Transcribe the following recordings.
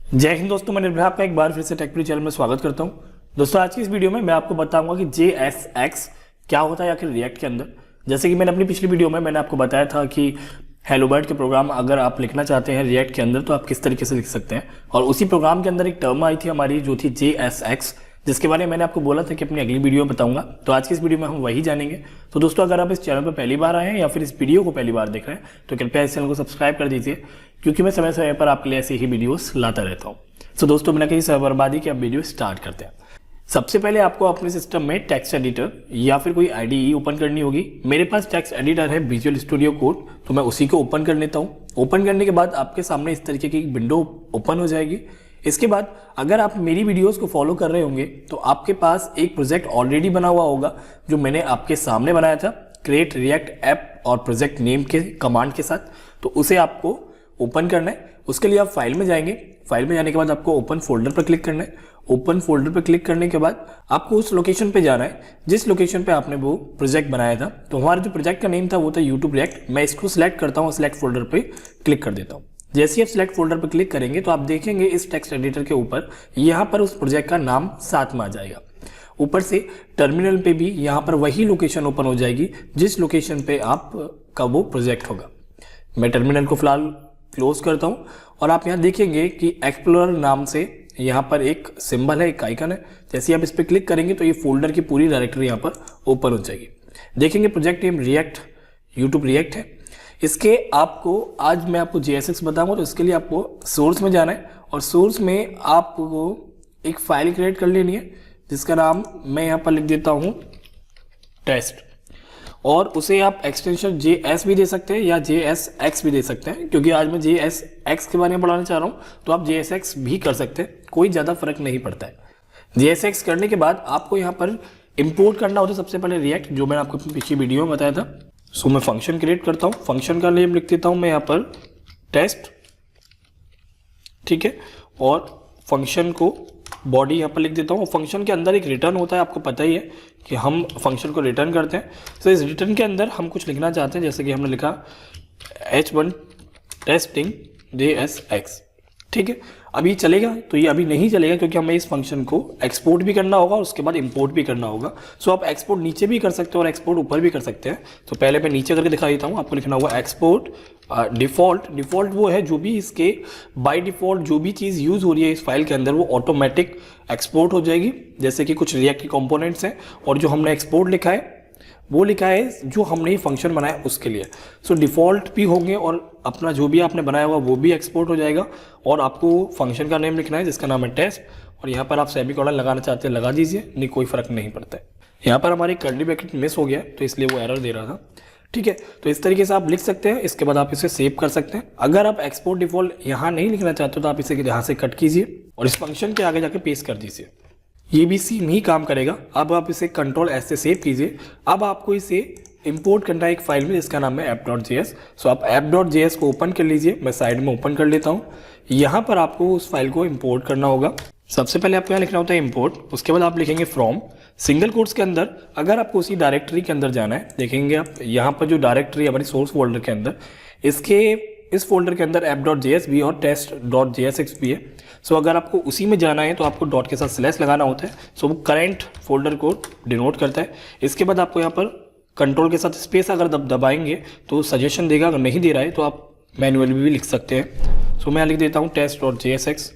जय हिंद दोस्तों, मैं निर्भय आपका एक बार फिर से टेक्पी चैनल में स्वागत करता हूं। दोस्तों आज की इस वीडियो में मैं आपको बताऊंगा कि JSX क्या होता है आखिर रिएक्ट के अंदर। जैसे कि मैंने अपनी पिछली वीडियो में मैंने आपको बताया था कि हेलो वर्ल्ड के प्रोग्राम अगर आप लिखना चाहते हैं रिएक्ट के अंदर तो आप किस तरीके से लिख सकते हैं, और उसी प्रोग्राम के अंदर एक टर्म आई थी हमारी जो थी JSX, जिसके बारे में मैंने आपको बोला था कि अपनी अगली वीडियो में बताऊंगा। तो आज की इस वीडियो में हम वही जानेंगे। तो दोस्तों अगर आप इस चैनल पर पहली बार आए हैं या फिर इस वीडियो को पहली बार देख रहे हैं तो कृपया इस चैनल को सब्सक्राइब कर दीजिए, क्योंकि मैं समय समय पर आपके लिए ऐसे ही वीडियोस लाता रहता हूँ। तो दोस्तों बिना कहीं समय बर्बादी के अब वीडियो स्टार्ट करते हैं। सबसे पहले आपको अपने सिस्टम में टेक्स्ट एडिटर या फिर कोई IDE ओपन करनी होगी। मेरे पास टेक्स्ट एडिटर है विजुअल स्टूडियो कोड, तो मैं उसी को ओपन कर लेता हूँ। ओपन करने के बाद आपके सामने इस तरीके की विंडो ओपन हो जाएगी। इसके बाद अगर आप मेरी वीडियोस को फॉलो कर रहे होंगे तो आपके पास एक प्रोजेक्ट ऑलरेडी बना हुआ होगा जो मैंने आपके सामने बनाया था, क्रिएट रिएक्ट ऐप और प्रोजेक्ट नेम के कमांड के साथ। तो उसे आपको ओपन करना है। उसके लिए आप फाइल में जाएंगे। फाइल में जाने के बाद आपको ओपन फोल्डर पर क्लिक करना है। ओपन फोल्डर पर क्लिक करने के बाद आपको उस लोकेशन पे जाना है जिस लोकेशन पे आपने वो प्रोजेक्ट बनाया था। तो हमारा जो प्रोजेक्ट का नेम था वो था यूट्यूब रिएक्ट। मैं इसको सिलेक्ट करता हूँ, सिलेक्ट फोल्डर पे क्लिक कर देता हूँ। जैसे ही आप सिलेक्ट फोल्डर पर क्लिक करेंगे तो आप देखेंगे इस टेक्स्ट एडिटर के ऊपर यहाँ पर उस प्रोजेक्ट का नाम साथ में आ जाएगा। ऊपर से टर्मिनल पे भी यहाँ पर वही लोकेशन ओपन हो जाएगी जिस लोकेशन पे आपका वो प्रोजेक्ट होगा। मैं टर्मिनल को फिलहाल क्लोज करता हूँ और आप यहाँ देखेंगे कि एक्सप्लोरर नाम से यहाँ पर एक सिंबल है, एक आइकन है। जैसे आप इस पर क्लिक करेंगे तो ये फोल्डर की पूरी डायरेक्टरी यहाँ पर ओपन हो जाएगी। देखेंगे project name react YouTube react है। इसके आपको आज मैं आपको JSX बताऊंगा, तो इसके लिए आपको सोर्स में जाना है और सोर्स में आपको एक फाइल क्रिएट कर लेनी है जिसका नाम मैं यहाँ पर लिख देता हूँ टेस्ट, और उसे आप एक्सटेंशन JS भी दे सकते हैं या JSX भी दे सकते हैं। क्योंकि आज मैं JSX के बारे में पढ़ाना चाह रहा हूँ तो आप JSX भी कर सकते हैं, कोई ज़्यादा फर्क नहीं पड़ता है। JSX करने के बाद आपको यहाँ पर इंपोर्ट करना होता है सबसे पहले रिएक्ट, जो मैंने आपको पिछली वीडियो में बताया था। सो मैं फंक्शन क्रिएट करता हूँ। फंक्शन का नेम लिख देता हूँ मैं यहाँ पर टेस्ट, ठीक है, और फंक्शन को बॉडी यहाँ पर लिख देता हूँ। फंक्शन के अंदर एक रिटर्न होता है, आपको पता ही है कि हम फंक्शन को रिटर्न करते हैं। तो इस रिटर्न के अंदर हम कुछ लिखना चाहते हैं, जैसे कि हमने लिखा H1 टेस्टिंग JSX, ठीक है। अभी चलेगा तो ये अभी नहीं चलेगा क्योंकि हमें इस फंक्शन को एक्सपोर्ट भी करना होगा और उसके बाद इंपोर्ट भी करना होगा। सो आप एक्सपोर्ट नीचे भी कर सकते हो और एक्सपोर्ट ऊपर भी कर सकते हैं। तो पहले मैं नीचे करके दिखा देता हूँ। आपको लिखना होगा एक्सपोर्ट डिफ़ॉल्ट वो है जो भी इसके बाय डिफ़ॉल्ट जो भी चीज़ यूज़ हो रही है इस फाइल के अंदर वो ऑटोमेटिक एक्सपोर्ट हो जाएगी। जैसे कि कुछ रिएक्ट के कंपोनेंट्स हैं और जो हमने एक्सपोर्ट लिखा है वो लिखा है जो हमने ये फंक्शन बनाया उसके लिए। सो डिफ़ॉल्ट भी होंगे और अपना जो भी आपने बनाया हुआ वो भी एक्सपोर्ट हो जाएगा। और आपको फंक्शन का नेम लिखना है जिसका नाम है टेस्ट, और यहाँ पर आप सेमीकोलन लगाना चाहते हैं लगा दीजिए, नहीं कोई फ़र्क नहीं पड़ता है। यहाँ पर हमारी कर्ली ब्रैकेट मिस हो गया तो इसलिए वो एरर दे रहा था, ठीक है। तो इस तरीके से आप लिख सकते हैं। इसके बाद आप इसे सेव कर सकते हैं। अगर आप एक्सपोर्ट डिफ़ॉल्ट यहाँ नहीं लिखना चाहते तो आप इसे यहाँ से कट कीजिए और इस फंक्शन के आगे जाके पेस्ट कर दीजिए। ये भी सेम ही काम करेगा। अब आप इसे Ctrl S से सेव कीजिए। अब आपको इसे इंपोर्ट करना है एक फाइल में जिसका नाम है app.js। सो आप app.js को ओपन कर लीजिए। मैं साइड में ओपन कर लेता हूँ। यहाँ पर आपको उस फाइल को इंपोर्ट करना होगा। सबसे पहले आपको यहाँ लिखना होता है इंपोर्ट, उसके बाद आप लिखेंगे फ्रॉम सिंगल कोट्स के अंदर। अगर आपको उसी डायरेक्टरी के अंदर जाना है, देखेंगे आप यहाँ पर जो डायरेक्टरी हमारी सोर्स फोल्डर के अंदर, इस फोल्डर के अंदर app.js भी और test.jsx भी है। सो अगर आपको उसी में जाना है तो आपको डॉट के साथ स्लैश लगाना होता है। सो वो करंट फोल्डर को डिनोट करता है। इसके बाद आपको यहाँ पर कंट्रोल के साथ स्पेस अगर दबाएंगे तो सजेशन देगा, अगर नहीं दे रहा है तो आप मैनुअली भी लिख सकते हैं। सो मैं लिख देता हूँ test.jsx।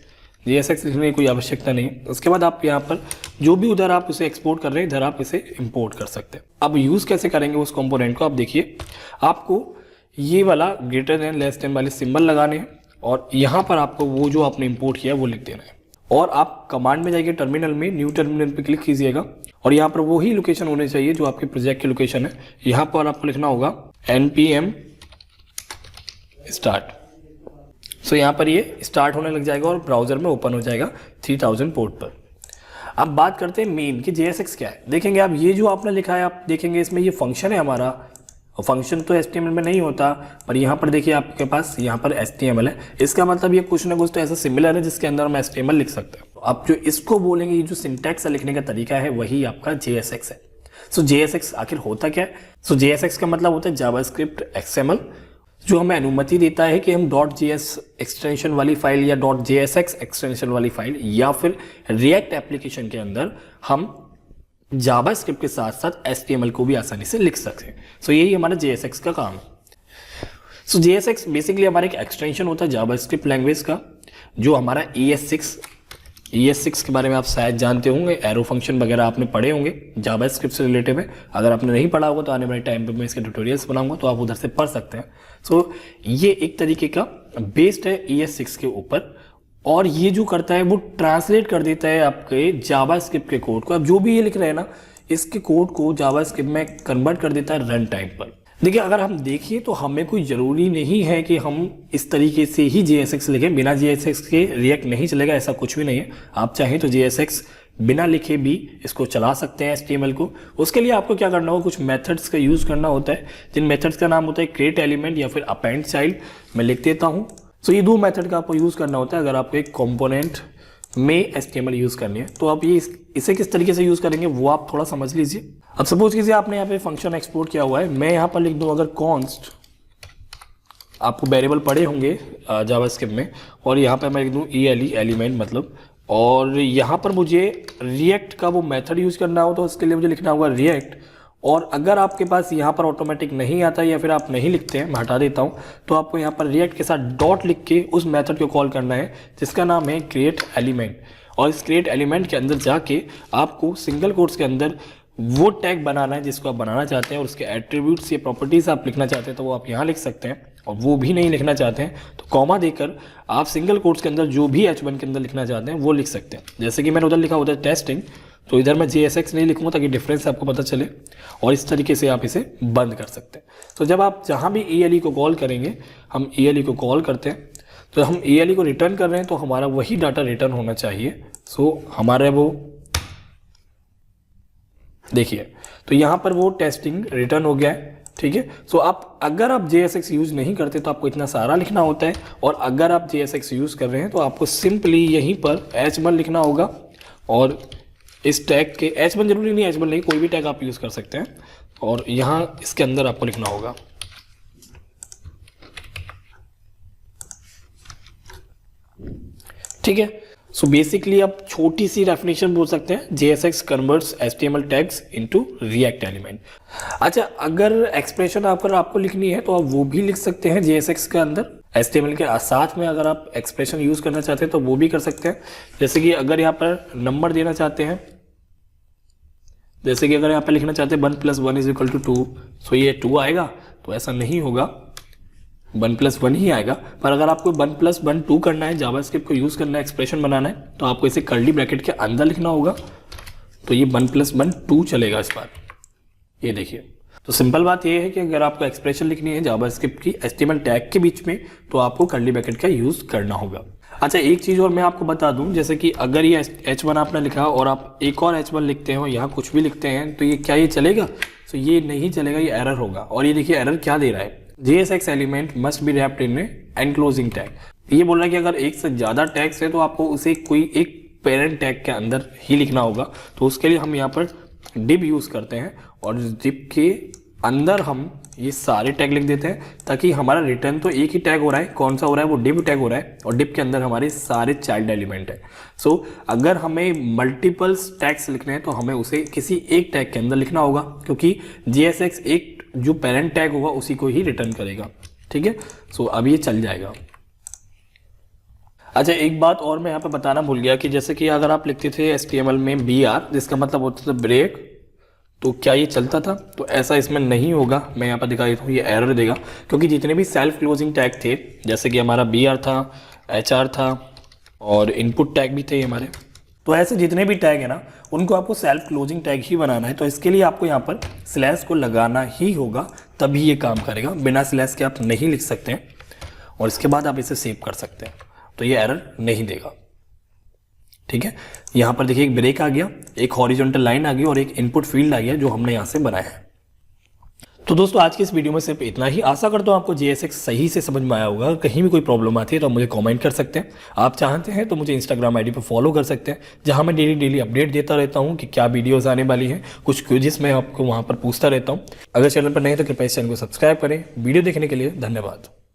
JSX लिखने की कोई आवश्यकता नहीं। उसके बाद आप यहाँ पर जो भी उधर आप उसे एक्सपोर्ट कर रहे हैं इधर आप इसे इंपोर्ट कर सकते हैं। अब यूज़ कैसे करेंगे उस कंपोनेंट को, आप देखिए आपको ये वाला ग्रेटर देन लेस देन वाले सिंबल लगाने हैं और यहाँ पर आपको वो जो आपने इंपोर्ट किया है वो लिख देना है। और आप कमांड में जाइए, टर्मिनल में न्यू टर्मिनल पे क्लिक कीजिएगा और यहाँ पर वही लोकेशन होने चाहिए जो आपके प्रोजेक्ट की लोकेशन है। यहाँ पर आपको लिखना होगा npm स्टार्ट। सो यहाँ पर ये स्टार्ट होने लग जाएगा और ब्राउजर में ओपन हो जाएगा 3000 पोर्ट पर। अब बात करते हैं मेन कि JSX क्या है। देखेंगे आप ये जो आपने लिखा है, आप देखेंगे इसमें ये फंक्शन है हमारा। फंक्शन तो HTML में नहीं होता, पर यहाँ पर देखिए आपके पास यहाँ पर HTML है। इसका मतलब ये कुछ ना कुछ तो ऐसा सिमिलर है जिसके अंदर हम HTML लिख सकते हैं। तो आप जो इसको बोलेंगे, ये जो सिंटैक्स है लिखने का तरीका है वही आपका JSX है। सो JSX आखिर होता क्या है? सो JSX का मतलब होता है जावास्क्रिप्ट XML। जो हमें अनुमति देता है कि हम .js एक्सटेंशन वाली फाइल या .jsx एक्सटेंशन वाली फाइल या फिर रिएक्ट एप्लीकेशन के अंदर हम जावास्क्रिप्ट के साथ साथ HTML को भी आसानी से लिख सकते हैं। सो यही हमारा JSX का काम है। सो JSX बेसिकली हमारा एक एक्सटेंशन होता है जावास्क्रिप्ट लैंग्वेज का, जो हमारा ES6 के बारे में आप शायद जानते होंगे, एरो फंक्शन वगैरह आपने पढ़े होंगे जावास्क्रिप्ट से रिलेटेड में। अगर आपने नहीं पढ़ा होगा तो आने वाले टाइम पे मैं इसके ट्यूटोरियल्स बनाऊंगा, तो आप उधर से पढ़ सकते हैं। सो ये एक तरीके का बेस्ड है ES6 के ऊपर, और ये जो करता है वो ट्रांसलेट कर देता है आपके जावास्क्रिप्ट के कोड को। अब जो भी ये लिख रहे हैं ना, इसके कोड को जावास्क्रिप्ट में कन्वर्ट कर देता है रन टाइम पर। देखिए, अगर हम देखिए तो हमें कोई ज़रूरी नहीं है कि हम इस तरीके से ही JSX लिखें, बिना JSX के रिएक्ट नहीं चलेगा, ऐसा कुछ भी नहीं है। आप चाहें तो JSX बिना लिखे भी इसको चला सकते हैं HTML को। उसके लिए आपको क्या करना होगा, कुछ मेथड्स का यूज़ करना होता है, जिन मेथड्स का नाम होता है क्रिएट एलिमेंट या फिर अपेंड चाइल्ड। मैं लिख देता हूँ। सो ये दो मेथड का आपको यूज़ करना होता है अगर आपको एक कॉम्पोनेंट में HTML यूज़ करनी है। तो आप ये इसे किस तरीके से यूज़ करेंगे वो आप थोड़ा समझ लीजिए। अब सपोज कीजिए आपने यहाँ पे फंक्शन एक्सपोर्ट किया हुआ है, मैं यहाँ पर लिख दूँ अगर कॉन्स्ट, आपको वेरिएबल पढ़े होंगे जावास्क्रिप्ट में, और यहाँ पे मैं लिख दूँ एलिमेंट मतलब, और यहाँ पर मुझे रिएक्ट का वो मेथड यूज़ करना हो तो उसके लिए मुझे लिखना होगा रिएक्ट। और अगर आपके पास यहाँ पर ऑटोमेटिक नहीं आता या फिर आप नहीं लिखते हैं, मैं हटा देता हूँ, तो आपको यहाँ पर रिएक्ट के साथ डॉट लिख के उस मेथड को कॉल करना है जिसका नाम है क्रिएट एलिमेंट। और इस क्रिएट एलिमेंट के अंदर जाके आपको सिंगल कोट्स के अंदर वो टैग बनाना है जिसको आप बनाना चाहते हैं, और उसके एट्रीब्यूट्स या प्रॉपर्टीज़ आप लिखना चाहते हैं तो वो आप यहाँ लिख सकते हैं। और वो भी नहीं लिखना चाहते हैं तो कॉमा देकर आप सिंगल कोट्स के अंदर जो भी H1 के अंदर लिखना चाहते हैं वो लिख सकते हैं। जैसे कि मैंने उधर लिखा होता है टेस्टिंग, तो इधर मैं JSX नहीं लिखूँगा ताकि डिफरेंस आपको पता चले, और इस तरीके से आप इसे बंद कर सकते हैं। तो जब आप जहाँ भी ELE को कॉल करेंगे, हम ELE को कॉल करते हैं तो हम ELE को रिटर्न कर रहे हैं तो हमारा वही डाटा रिटर्न होना चाहिए। सो हमारे वो देखिए, तो यहाँ पर वो टेस्टिंग रिटर्न हो गया है, ठीक है। सो आप अगर आप JSX यूज़ नहीं करते तो आपको इतना सारा लिखना होता है, और अगर आप JSX यूज़ कर रहे हैं तो आपको सिंपली यहीं पर H1 लिखना होगा, और इस टैग के H1 जरूरी नहीं, H1 नहीं, कोई भी टैग आप यूज़ कर सकते हैं, और यहाँ इसके अंदर आपको लिखना होगा। ठीक है। सो बेसिकली आप छोटी सी डेफिनेशन बोल सकते हैं, JSX converts HTML tags into react element. अच्छा, अगर एक्सप्रेशन आपको लिखनी है तो आप वो भी लिख सकते हैं JSX के अंदर। HTML के साथ में अगर आप एक्सप्रेशन यूज़ करना चाहते हैं तो वो भी कर सकते हैं। जैसे कि अगर यहाँ पर नंबर देना चाहते हैं, जैसे कि अगर यहाँ पर लिखना चाहते हैं 1 + 1 = 2, सो ये 2 आएगा, तो ऐसा नहीं होगा, 1 + 1 ही आएगा। पर अगर आपको 1 + 1 2 करना है, जावास्क्रिप्ट को यूज़ करना है, एक्सप्रेशन बनाना है, तो आपको इसे कर्ली ब्रैकेट के अंदर लिखना होगा, तो ये 1 + 1 2 चलेगा इस बार। ये देखिए, तो सिंपल बात ये है कि अगर आपको एक्सप्रेशन लिखनी है जावास्क्रिप्ट की HTML टैग के बीच में, तो आपको कर्ली ब्रैकेट का यूज़ करना होगा। अच्छा, एक चीज़ और मैं आपको बता दूं, जैसे कि अगर ये H1 आपने लिखा और आप एक और H1 लिखते हैं और यहाँ कुछ भी लिखते हैं, तो ये क्या ये चलेगा? तो ये नहीं चलेगा, ये एरर होगा। और ये देखिए एरर क्या दे रहा है, JSX element must be wrapped in enclosing tag. ये बोल रहा है कि अगर एक से ज़्यादा टैग्स है तो आपको उसे कोई एक पेरेंट टैग के अंदर ही लिखना होगा। तो उसके लिए हम यहाँ पर डिव यूज़ करते हैं, और डिव के अंदर हम ये सारे टैग लिख देते हैं, ताकि हमारा रिटर्न तो एक ही टैग हो रहा है। कौन सा हो रहा है? वो डिव टैग हो रहा है, और डिव के अंदर हमारे सारे चाइल्ड एलिमेंट है। सो अगर हमें मल्टीपल टैग्स लिखने हैं तो हमें उसे किसी एक टैग के अंदर लिखना होगा, क्योंकि JSX एक जो पेरेंट टैग होगा उसी को ही रिटर्न करेगा। ठीक है, सो अब ये चल जाएगा। अच्छा, एक बात और मैं यहाँ पे बताना भूल गया कि जैसे कि अगर आप लिखते थे HTML में BR, जिसका मतलब होता था ब्रेक, तो क्या ये चलता था? तो ऐसा इसमें नहीं होगा। मैं यहाँ पर दिखा देता हूँ, ये एरर देगा, क्योंकि जितने भी सेल्फ क्लोजिंग टैग थे, जैसे कि हमारा BR था, HR था, और इनपुट टैग भी थे हमारे, तो ऐसे जितने भी टैग है ना, उनको आपको सेल्फ क्लोजिंग टैग ही बनाना है। तो इसके लिए आपको यहाँ पर स्लैश को लगाना ही होगा, तभी ये काम करेगा। बिना स्लैश के आप नहीं लिख सकते हैं, और इसके बाद आप इसे सेव कर सकते हैं, तो ये एरर नहीं देगा। ठीक है, यहाँ पर देखिए एक ब्रेक आ गया, एक हॉरिजॉन्टल लाइन आ गई, और एक इनपुट फील्ड आ गया जो हमने यहाँ से बनाया है। तो दोस्तों आज की इस वीडियो में सिर्फ इतना ही। आशा करता हूँ आपको JSX सही से समझ में आया होगा। अगर कहीं भी कोई प्रॉब्लम आती है तो आप मुझे कमेंट कर सकते हैं। आप चाहते हैं तो मुझे इंस्टाग्राम आईडी पर फॉलो कर सकते हैं, जहां मैं डेली अपडेट देता रहता हूं कि क्या वीडियोस आने वाली हैं। कुछ क्विज़ मैं आपको वहां पर पूछता रहता हूं। अगर चैनल पर नहीं तो कृपया इस चैनल को सब्सक्राइब करें। वीडियो देखने के लिए धन्यवाद।